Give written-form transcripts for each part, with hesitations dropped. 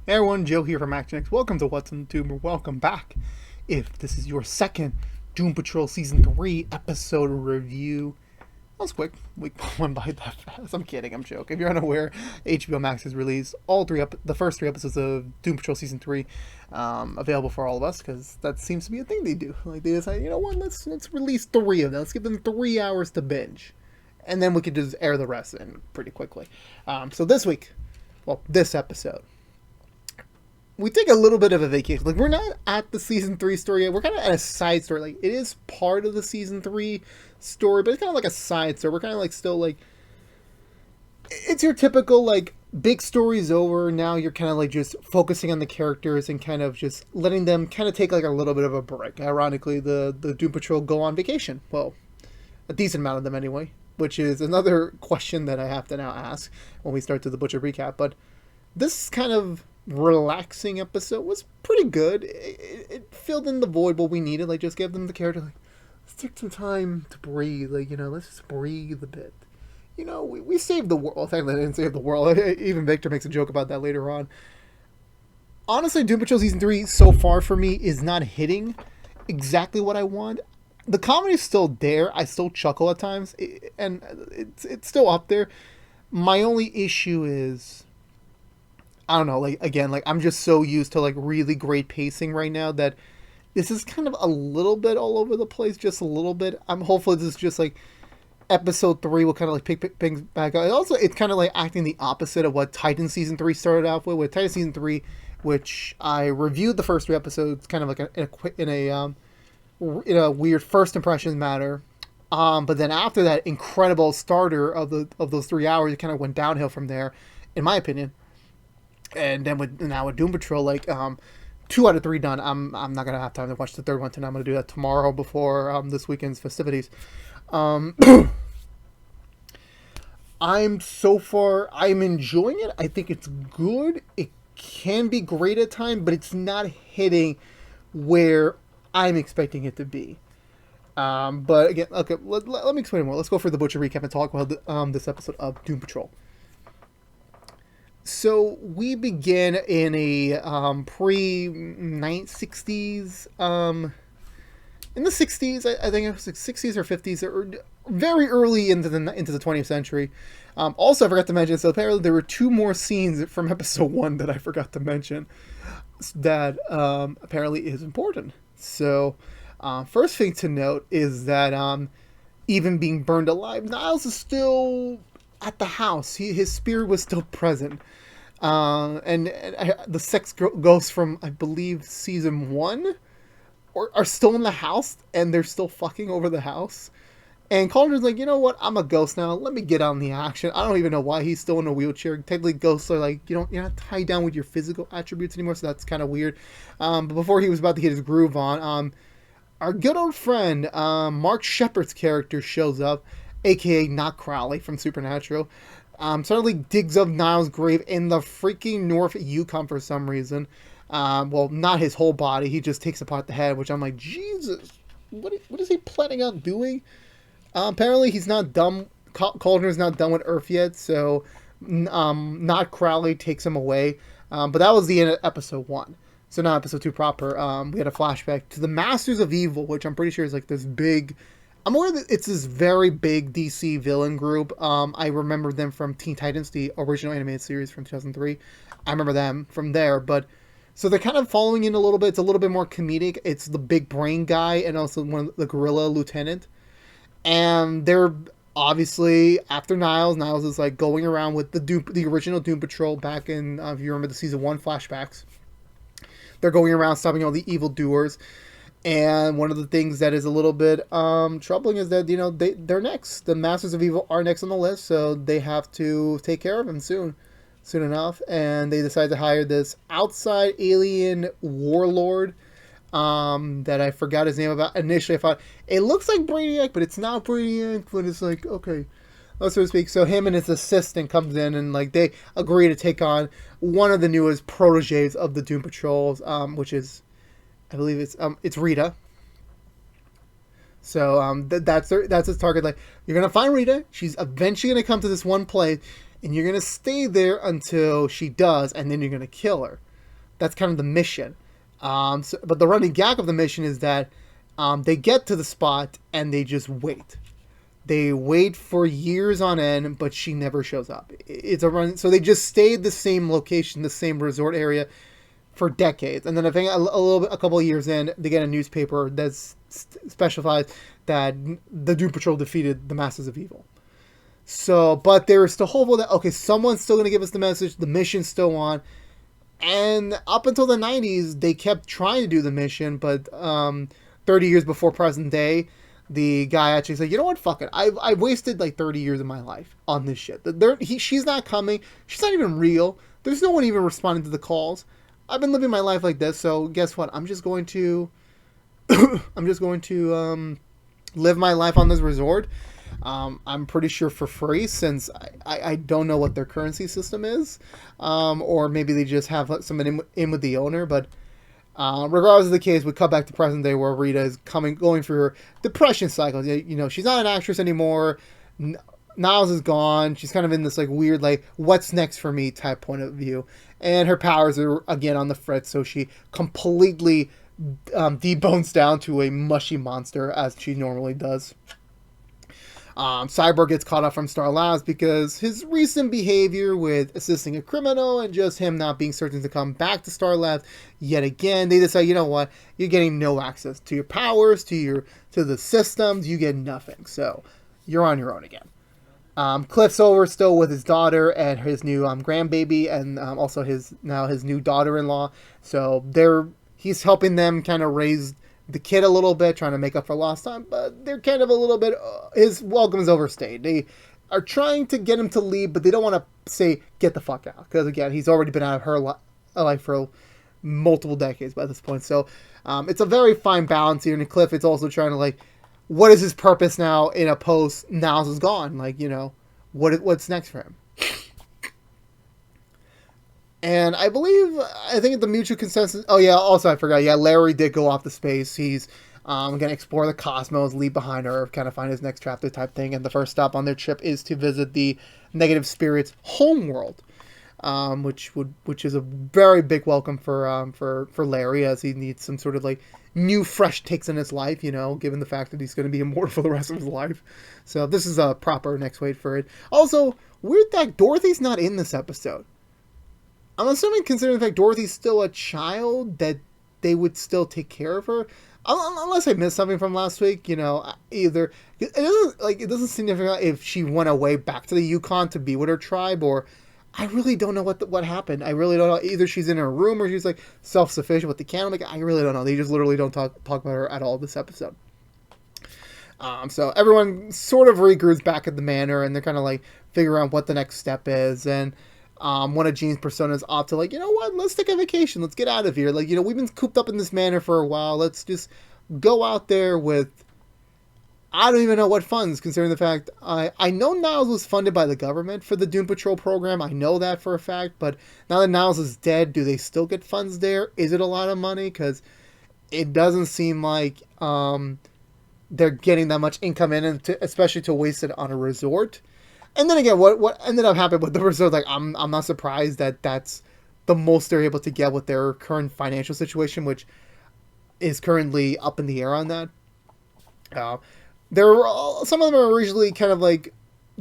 Hey everyone, Joe here from ActionX. Welcome to What's in the Tube, or welcome back. If this is your second Doom Patrol Season 3 episode review. That was quick. Week one by that fast. I'm kidding, I'm joking. If you're unaware, HBO Max has released the first three episodes of Doom Patrol Season 3 available for all of us, because that seems to be a thing they do. Like, they decide, you know what, let's release three of them. Let's give them 3 hours to binge. And then we could just air the rest in pretty quickly. So this week, this episode, we take a little bit of a vacation. Like, we're not at the season 3 story yet. We're kind of at a side story. Like, it is part of the season 3 story, but it's kind of like a side story. We're kind of like still like, it's your typical like big story's over. Now you're kind of like just focusing on the characters and kind of just letting them kind of take like a little bit of a break. Ironically, the Doom Patrol go on vacation. Well, a decent amount of them anyway, which is another question that I have to now ask when we start to the Butcher recap. But this kind of relaxing episode was pretty good. It filled in the void what we needed. Like, just give them the character, like, let's take some time to breathe. Like, let's just breathe a bit. We saved the world. Well, thankfully, I didn't save the world. Even Victor makes a joke about that later on. Honestly, Doom Patrol Season 3 so far for me is not hitting exactly what I want. The comedy is still there. I still chuckle at times, and it's still up there. My only issue is, I don't know, like, again, like, I'm just so used to, like, really great pacing right now that this is kind of a little bit all over the place, just a little bit. I'm hopeful this is just, like, episode 3 will kind of, like, pick things back up. And also, it's kind of, like, acting the opposite of what Titan Season 3 started off with Titan Season 3, which I reviewed the first 3 episodes, kind of, like, in a weird first impressions matter. But then after that incredible starter of those 3 hours, it kind of went downhill from there, in my opinion. And then with Doom Patrol, like, 2 out of 3 done. I'm not gonna have time to watch the third one tonight. I'm gonna do that tomorrow before this weekend's festivities. I'm enjoying it. I think it's good. It can be great at times, but it's not hitting where I'm expecting it to be. But again, okay, let me explain more. Let's go for the Butcher recap and talk about this episode of Doom Patrol. So we begin in a pre-1960s, in the 60s, I think it was like 60s or 50s, or very early into the 20th century. Also, I forgot to mention, so apparently there were 2 more scenes from episode 1 that I forgot to mention that apparently is important. So, first thing to note is that even being burned alive, Niles is still at the house. His spirit was still present. And the sex ghosts from, I believe, season 1 are still in the house, and they're still fucking over the house. And Cauldron's like, you know what? I'm a ghost now. Let me get on the action. I don't even know why he's still in a wheelchair. Technically, ghosts are like, you're not tied down with your physical attributes anymore, so that's kind of weird. But before he was about to get his groove on, our good old friend, Mark Shepard's character shows up, aka Not Crowley from Supernatural. Suddenly digs up Niles' grave in the freaking North Yukon for some reason. Well, not his whole body. He just takes apart the head, which I'm like, Jesus, what is he planning on doing? Apparently, he's not done. Cauldron's not done with Earth yet, so Not Crowley takes him away. But that was the end of episode 1. So now episode 2 proper, we had a flashback to the Masters of Evil, which I'm pretty sure is like this big... I'm aware that it's this very big DC villain group. I remember them from Teen Titans, the original animated series from 2003. I remember them from there, but... So they're kind of following in a little bit. It's a little bit more comedic. It's the big brain guy and also the gorilla lieutenant. And they're obviously after Niles. Niles is like going around with the original Doom Patrol back in, if you remember the season 1 flashbacks. They're going around stopping all the evildoers. And one of the things that is a little bit troubling is that, they're next. The Masters of Evil are next on the list, so they have to take care of them soon enough. And they decide to hire this outside alien warlord that I forgot his name about. Initially, I thought, it looks like Brainiac, but it's not Brainiac. But it's like, okay, so to speak. So him and his assistant comes in, and like they agree to take on one of the newest proteges of the Doom Patrols, which is... I believe it's Rita. So that's his target. Like, you're gonna find Rita. She's eventually gonna come to this one place, and you're gonna stay there until she does, and then you're gonna kill her. That's kind of the mission. But the running gag of the mission is that they get to the spot and they just wait. They wait for years on end, but she never shows up. It's a run, so they just stayed the same location, the same resort area for decades. And then I think a couple of years in, they get a newspaper that specifies that the Doom Patrol defeated the Masters of Evil. So, but they were still hopeful that, okay, someone's still going to give us the message, the mission's still on. And up until the 90s, they kept trying to do the mission, but 30 years before present day, the guy actually said, you know what, fuck it. I've wasted like 30 years of my life on this shit. She's not coming. She's not even real. There's no one even responding to the calls. I've been living my life like this, so guess what? I'm just going to live my life on this resort. I'm pretty sure for free, since I don't know what their currency system is. Or maybe they just have someone in with the owner, but regardless of the case, we cut back to present day where Rita is going through her depression cycle. You know, she's not an actress anymore. Niles is gone. She's kind of in this like weird, like, what's next for me type point of view. And her powers are again on the fritz, so she completely debones down to a mushy monster as she normally does. Cyborg gets caught up from Star Labs because his recent behavior with assisting a criminal and just him not being certain to come back to Star Labs yet again, they decide, you know what, you're getting no access to your powers, to the systems, you get nothing, so you're on your own again. Cliff's over still with his daughter and his new grandbaby, and also his new daughter-in-law, so he's helping them kind of raise the kid a little bit, trying to make up for lost time, but they're kind of a little bit, his welcome is overstayed. They are trying to get him to leave, but they don't want to say, get the fuck out, because again, he's already been out of her life for multiple decades by this point, so it's a very fine balance here, and Cliff, it's also trying to, like, what is his purpose now in a post Niles is gone, like, you know, what's next for him? And I think the mutual consensus... Oh, yeah, also I forgot. Yeah, Larry did go off to space. He's going to explore the cosmos, leave behind Earth, kind of find his next chapter type thing. And the first stop on their trip is to visit the Negative Spirit's homeworld, which is a very big welcome for Larry, as he needs some sort of, like, new, fresh takes in his life, you know, given the fact that he's going to be immortal for the rest of his life. So this is a proper next wait for it. Also, weird that Dorothy's not in this episode. I'm assuming, considering the fact Dorothy's still a child, that they would still take care of her. Unless I missed something from last week, you know, either it doesn't seem significant if she went away back to the Yukon to be with her tribe, or I really don't know what happened. I really don't know. Either she's in her room or she's like self-sufficient with the candle. Like, I really don't know. They just literally don't talk about her at all this episode. So everyone sort of regroups back at the manor, and they're kind of like figuring out what the next step is, and one of Jean's personas opt to, like, you know what, let's take a vacation, let's get out of here, like, you know, we've been cooped up in this manor for a while, let's just go out there with, I don't even know what funds, considering the fact, I know Niles was funded by the government for the Doom Patrol program, I know that for a fact, but now that Niles is dead, do they still get funds there? Is it a lot of money? Because it doesn't seem like they're getting that much income in, especially to waste it on a resort. And then again, what ended up happening with the resort, like, I'm not surprised that that's the most they're able to get with their current financial situation, which is currently up in the air on that. Some of them are originally kind of like,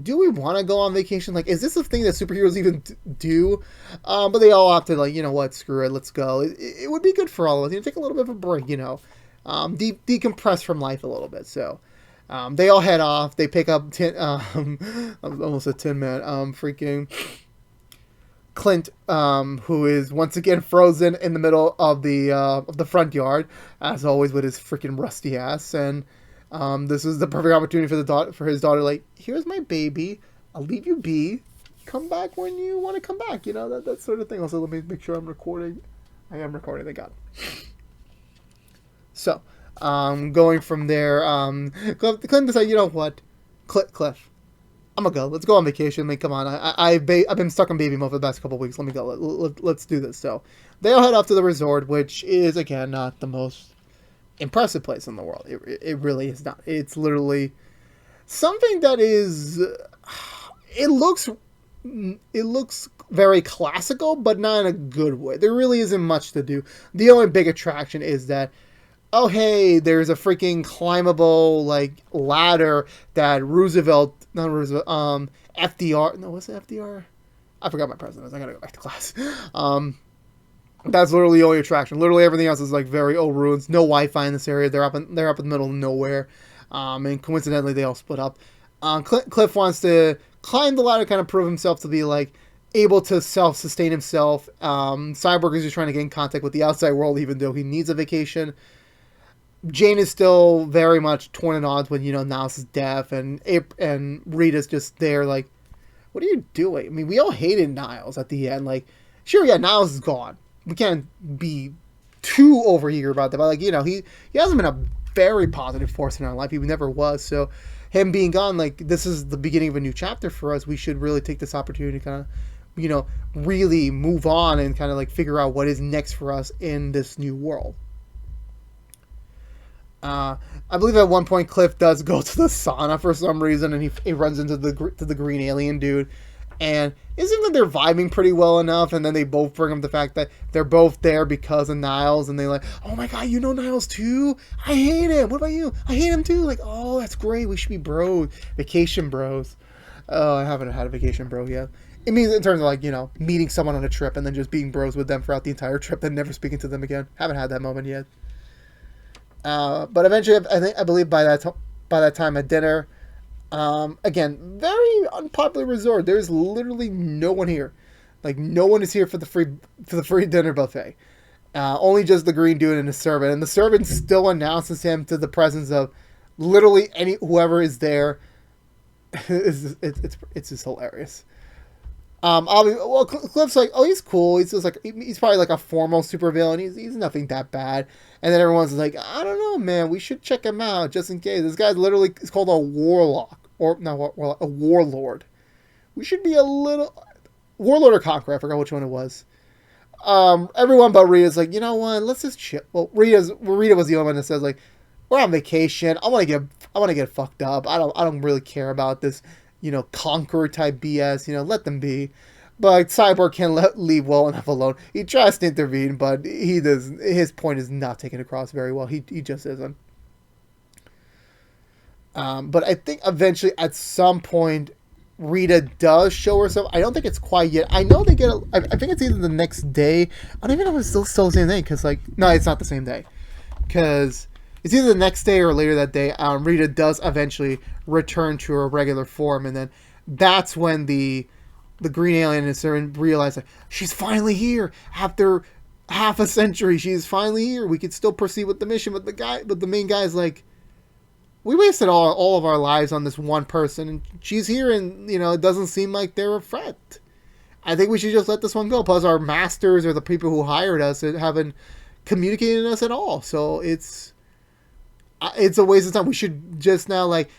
do we want to go on vacation? Like, is this a thing that superheroes even do? But they all opted, like, you know what, screw it, let's go. It would be good for all of us. You know, take a little bit of a break, you know, decompress from life a little bit, so... they all head off. They pick up almost a Tin Man. Freaking Clint, who is once again frozen in the middle of the front yard, as always, with his freaking rusty ass. And this is the perfect opportunity for his daughter. Like, here's my baby. I'll leave you be. Come back when you want to come back. You know, that sort of thing. Also, let me make sure I'm recording. I am recording. Thank God. So. Going from there, Cliff decided, you know what, Cliff, I'm gonna go. Let's go on vacation. I mean, come on, I've been stuck in baby mode for the past couple of weeks. Let me go. Let's do this. So they all head off to the resort, which is again not the most impressive place in the world. It really is not. It's literally something that is. It looks very classical, but not in a good way. There really isn't much to do. The only big attraction is that, oh hey, there's a freaking climbable like ladder that FDR. No, was it FDR? I forgot my president. I gotta go back to class. That's literally the only attraction. Literally everything else is like very old ruins. No Wi-Fi in this area. They're up in the middle of nowhere. And coincidentally, they all split up. Cliff wants to climb the ladder, kind of prove himself to be like able to self-sustain himself. Cyborg is just trying to get in contact with the outside world, even though he needs a vacation. Jane is still very much torn in odds when, Niles is deaf, and Rita's just there like, what are you doing? I mean, we all hated Niles at the end. Like, sure, yeah, Niles is gone. We can't be too overeager about that, but like, he hasn't been a very positive force in our life. He never was. So him being gone, like, this is the beginning of a new chapter for us. We should really take this opportunity to kind of, really move on and kind of like figure out what is next for us in this new world. I believe at one point Cliff does go to the sauna for some reason, and he runs into the green alien dude, and it seems like they're vibing pretty well enough, and then they both bring up the fact that they're both there because of Niles, and they're like, oh my god, you know Niles too? I hate him. What about you? I hate him too. Like, oh, that's great. We should be bros. Vacation bros. Oh, I haven't had a vacation bro yet. It means in terms of like, meeting someone on a trip and then just being bros with them throughout the entire trip and never speaking to them again. Haven't had that moment yet. But eventually, I believe by that time at dinner, again, very unpopular resort. There's literally no one here. Like, no one is here for the free dinner buffet. Only just the green dude and the servant. And the servant still announces him to the presence of literally whoever is there. It's just hilarious. Cliff's like, oh, he's cool. He's just like, he's probably like a formal supervillain. He's nothing that bad. And then everyone's like, I don't know, man. We should check him out just in case. This guy literally is called a warlock, or not a warlord. We should be a little warlord or conqueror. I forgot which one it was. Everyone but Rita's like, you know what? Let's just chill. Well, Rita was the only one that says like, we're on vacation. I want to get fucked up. I don't really care about this. Conqueror type BS, let them be. But Cyborg can't leave well enough alone. He tries to intervene, but his point is not taken across very well. He just isn't. But I think eventually at some point Rita does show herself. I don't think it's quite yet. I know they get I think it's either the next day. I don't even know if it's still the same day, because no, it's not the same day. Because it's either the next day or later that day. Rita does eventually return to her regular form, and then that's when the green alien and servant realize like, she's finally here after half a century. She's finally here. We could still proceed with the mission, but the main guy's like, we wasted all of our lives on this one person, and she's here, and it doesn't seem like they're a threat. I think we should just let this one go. Plus, our masters or the people who hired us haven't communicated with us at all, so it's a waste of time. We should just now like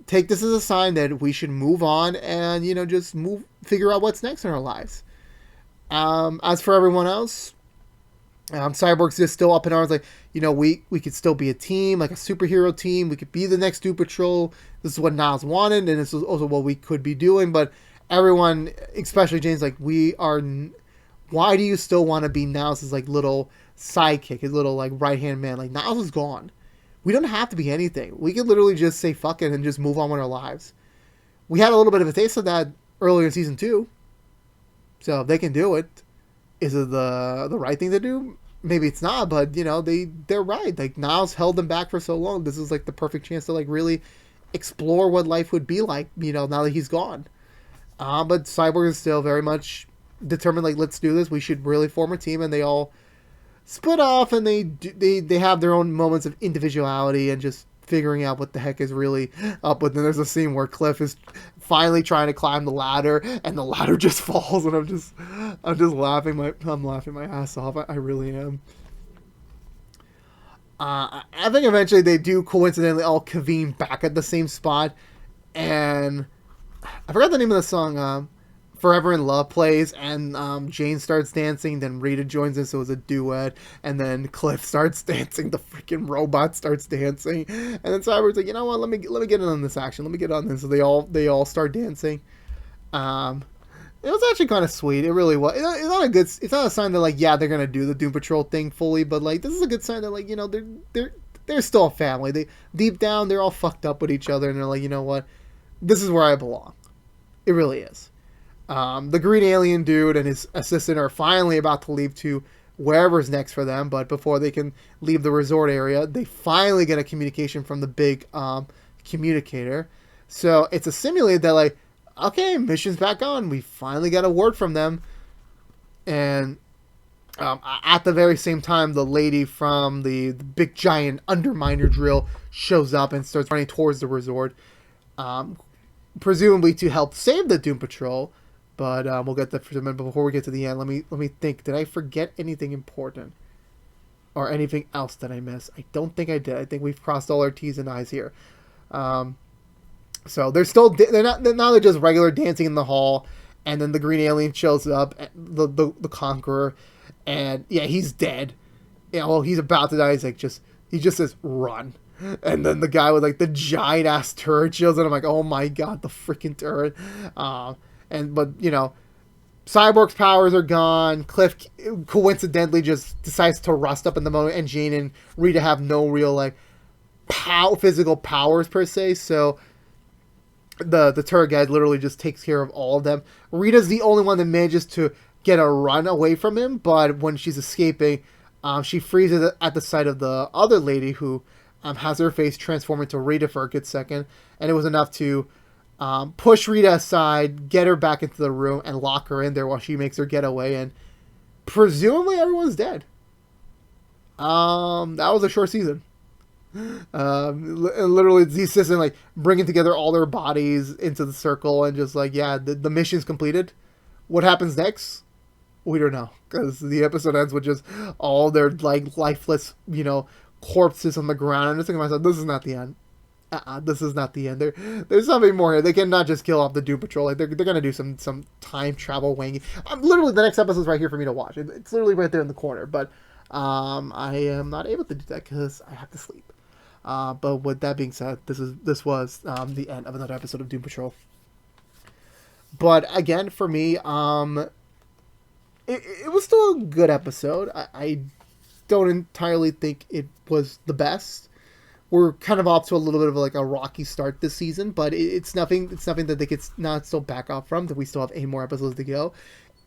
take this as a sign that we should move on and just figure out what's next in our lives. As for everyone else, Cyborg's just still up in arms, like, we could still be a team, like a superhero team. We could be the next Doom Patrol. This is what Niles wanted, and this is also what we could be doing. But everyone, especially Jane's like, why do you still want to be Niles' like little sidekick, his little like right hand man? Like, Niles is gone. We don't have to be anything. We could literally just say fuck it and just move on with our lives. We had a little bit of a taste of that earlier in season 2. So if they can do it, is it the right thing to do? Maybe it's not, but they're right. Like, Niles held them back for so long. This is like the perfect chance to like really explore what life would be like, now that he's gone. But Cyborg is still very much determined, like, let's do this. We should really form a team, and they all split off, and they have their own moments of individuality and just figuring out what the heck is really up with. And there's a scene where Cliff is finally trying to climb the ladder, and the ladder just falls, and I'm just laughing my ass off. I really am. I think eventually they do coincidentally all convene back at the same spot, and I forgot the name of the song. Forever in Love plays, and Jane starts dancing, then Rita joins in, so it's a duet, and then Cliff starts dancing, the freaking robot starts dancing, and then Cyborg's like, you know what, let me get in on this action, let me get on this, so they all start dancing. It was actually kind of sweet. It really was. It's not a good. It's not a sign that like yeah they're gonna do the Doom Patrol thing fully, but like this is a good sign that like they're still a family. They deep down they're all fucked up with each other, and they're like you know what, this is where I belong. It really is. The green alien dude and his assistant are finally about to leave to wherever's next for them, but before they can leave the resort area, they finally get a communication from the big communicator. So it's a simulator that like, okay, mission's back on. We finally got a word from them, and at the very same time, the lady from the big giant underminer drill shows up and starts running towards the resort, presumably to help save the Doom Patrol. But we'll get that for a minute. But before we get to the end, let me think. Did I forget anything important, or anything else that I missed? I don't think I did. I think we've crossed all our T's and I's here. So they're just regular dancing in the hall, and then the green alien shows up, the Conqueror, and yeah, he's dead. Yeah, well, he's about to die. He just says run, and then the guy with like the giant ass turret shows, and I'm like, oh my god, the freaking turret. But you know, Cyborg's powers are gone. Cliff coincidentally just decides to rust up in the moment, and Jane and Rita have no real like physical powers per se. So the turret guy literally just takes care of all of them. Rita's the only one that manages to get a run away from him, but when she's escaping, she freezes at the sight of the other lady who has her face transform into Rita for a good second, and it was enough to push Rita aside, get her back into the room, and lock her in there while she makes her getaway, and presumably everyone's dead. That was a short season. Literally, the assistant like bringing together all their bodies into the circle and just like, yeah, the mission's completed. What happens next? We don't know, because the episode ends with just all their like lifeless, corpses on the ground. I'm just thinking to myself, this is not the end. This is not the end. There's something more here. They cannot just kill off the Doom Patrol. Like they're gonna do some time travel wangy. Literally, the next episode's right here for me to watch. It's literally right there in the corner. But I am not able to do that because I have to sleep. But with that being said, this was the end of another episode of Doom Patrol. But again, for me, it was still a good episode. I don't entirely think it was the best. We're kind of off to a little bit of like a rocky start this season, but it's nothing that they could not still back off from. That we still have 8 more episodes to go.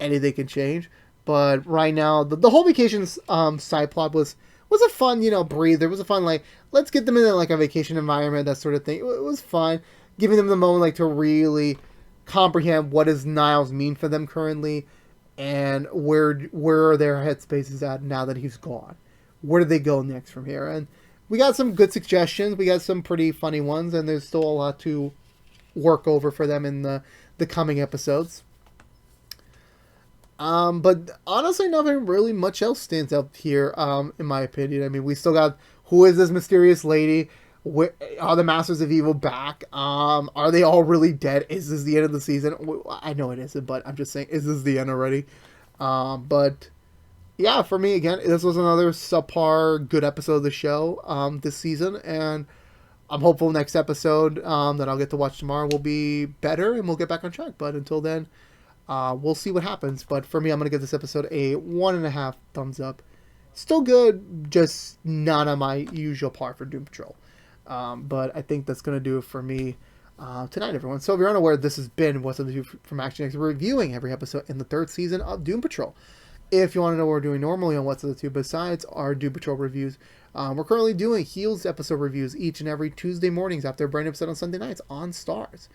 Anything can change. But right now, the whole vacations side plot was a fun, breather. It was a fun, like, let's get them in like a vacation environment, that sort of thing. It was fun, giving them the moment like to really comprehend what does Niles mean for them currently, and where are their headspaces at now that he's gone. Where do they go next from here? And we got some good suggestions. We got some pretty funny ones, and there's still a lot to work over for them in the coming episodes. But honestly, nothing really much else stands out here, in my opinion. I mean, we still got, who is this mysterious lady? Are the Masters of Evil back? Are they all really dead? Is this the end of the season? I know it isn't, but I'm just saying, is this the end already? But yeah, for me, again, this was another subpar good episode of the show, this season, and I'm hopeful next episode, that I'll get to watch tomorrow will be better, and we'll get back on track. But until then, we'll see what happens. But for me, I'm going to give this episode a 1.5 thumbs up. Still good, just not on my usual par for Doom Patrol. But I think that's going to do it for me tonight, everyone. So if you're unaware, this has been What's Up to Do from ActionX, reviewing every episode in the 3rd season of Doom Patrol. If you want to know what we're doing normally on What's Up to Do besides our Doom Patrol reviews, we're currently doing Heels episode reviews each and every Tuesday mornings after a brand new episode on Sunday nights on Stars.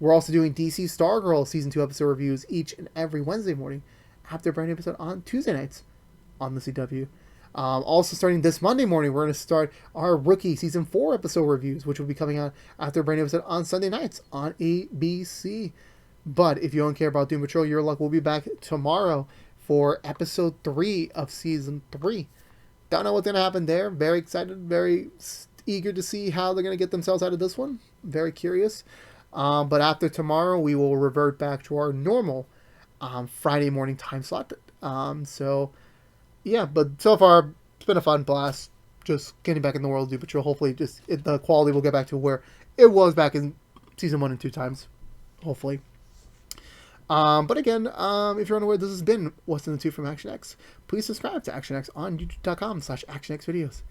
We're also doing DC Stargirl Season 2 episode reviews each and every Wednesday morning after a brand new episode on Tuesday nights on the CW. Also starting this Monday morning, we're going to start our Rookie Season 4 episode reviews, which will be coming out after a brand new episode on Sunday nights on ABC. But if you don't care about Doom Patrol, your luck will be back tomorrow for episode 3 of Season 3. Don't know what's going to happen there. Very excited, very eager to see how they're going to get themselves out of this one. Very curious. But after tomorrow, we will revert back to our normal Friday morning time slot. So, yeah, but so far, it's been a fun blast. Just getting back in the world of Doom Patrol. Hopefully, the quality will get back to where it was back in Season 1 and 2 times. Hopefully. But again, if you're unaware, this has been What's in the Tube from ActionX. Please subscribe to ActionX on youtube.com/ActionX videos.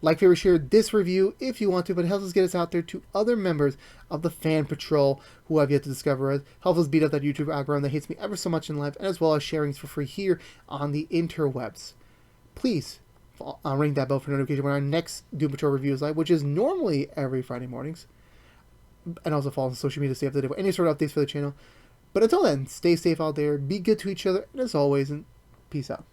Like, favorite, share this review if you want to, but it helps us get us out there to other members of the fan patrol who have yet to discover us. Helps us beat up that YouTube algorithm that hates me ever so much in life, and as well as sharings for free here on the interwebs. Please ring that bell for notification when our next Doom Patrol review is live, which is normally every Friday mornings. And also follow us on social media to stay up to date with any sort of updates for the channel. But until then, stay safe out there, be good to each other, and as always, and peace out.